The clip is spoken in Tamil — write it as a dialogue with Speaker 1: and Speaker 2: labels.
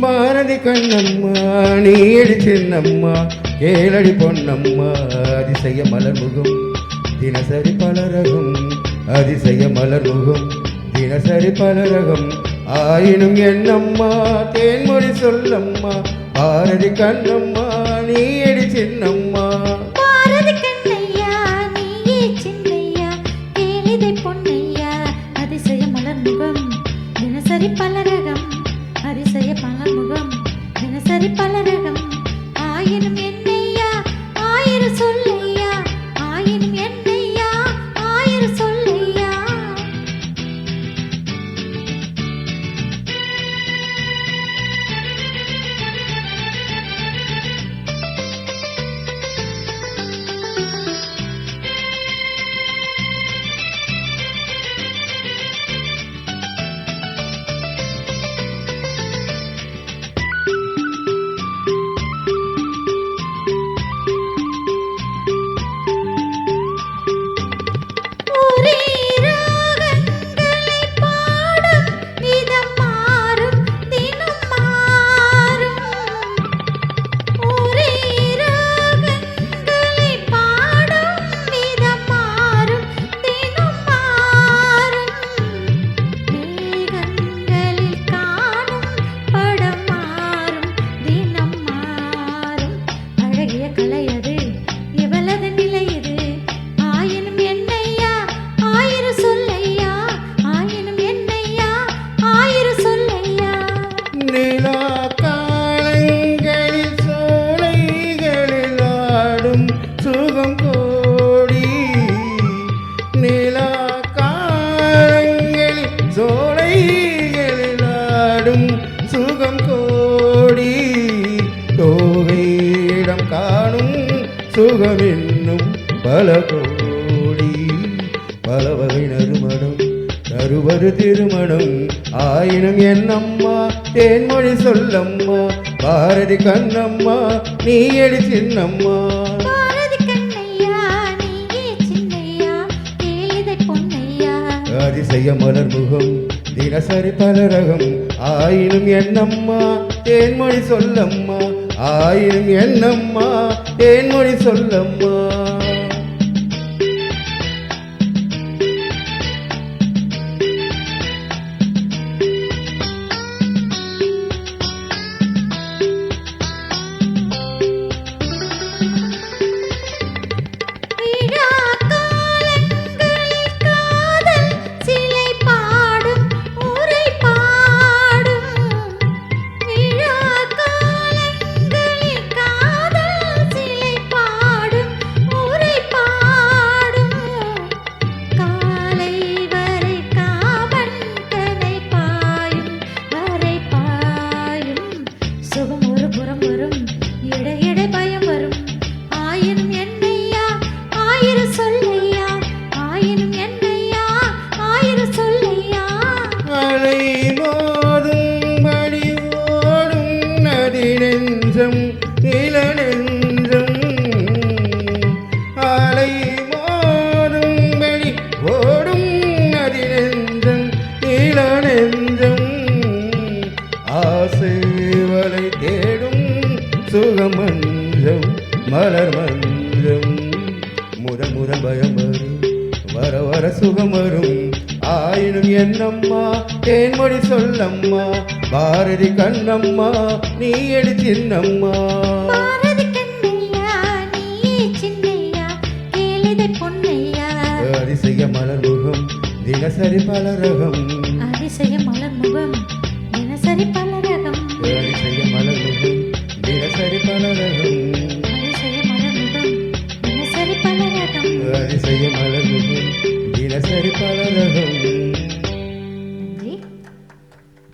Speaker 1: பாரதி கண்ணம்மா நீ சின்னம்மா ஏழடி பொன்னம்மா அதிசய மலர்முகம் தினசரி பலரகம் அதிசய மலர்முகம் தினசரி பலரகம் ஆயினும் என்னம்மா தேன்மொழி சொல்லம்மா பாரதி கண்ணம்மா நீ சின்னம்மா
Speaker 2: பாரதி கண்ணையா நீயே சின்னையா ஏழிதை பொன்னையா அதிசய மலர்முகம் தினசரி பலரகம் அதிசய பலமுகம் தினசரி பலரகம் ஆயினும் என்னையா ஆயிரம் சொல்லையா ஆயினும் என்னையா ஆயிரம் சொல்லையா
Speaker 1: சுகம் கோடி தோகையிடம் காணும் சுகம் என்னும் பல கோடி பல வகை நறுமணம் தருவது திருமணம் ஆயினும் என்னம்மா தேன்மொழி சொல்லம்மா பாரதி கண்ணம்மா நீ சின்னம்மா அதிசய மலர்முகம் தினசரி பலரகம் ஆயினும் என்னம்மா தேன்மொழி சொல்லம்மா ஆயினும் என்னம்மா தேன்மொழி சொல்லம்மா நெஞ்சம் நில நெஞ்சம் அலை மோதும்படி ஓடும் நதி நெஞ்சம் நில நெஞ்சம் ஆசை வலை தேடும் சுகமஞ்சம் மலர் மஞ்சம் முதல் முதல் பயம் வரும் வர வர சுகம் வரும் ஆயினும் என்னம்மா தேன்மொழி சொல்லம்மா பாரதி கண்ணம்மா நீ சின்னம்மா அதிசய மலர்முகம் தினசரி பலரகம்
Speaker 2: அதிசய மலர்முகம் தினசரி பலரகம்
Speaker 1: அதிசய மலர்முகம் தினசரி பலரகம்
Speaker 2: அதிசய மலர்முகம் தினசரி பலரகம்
Speaker 1: அதிசய மலர்முகம் தினசரி பலரகம்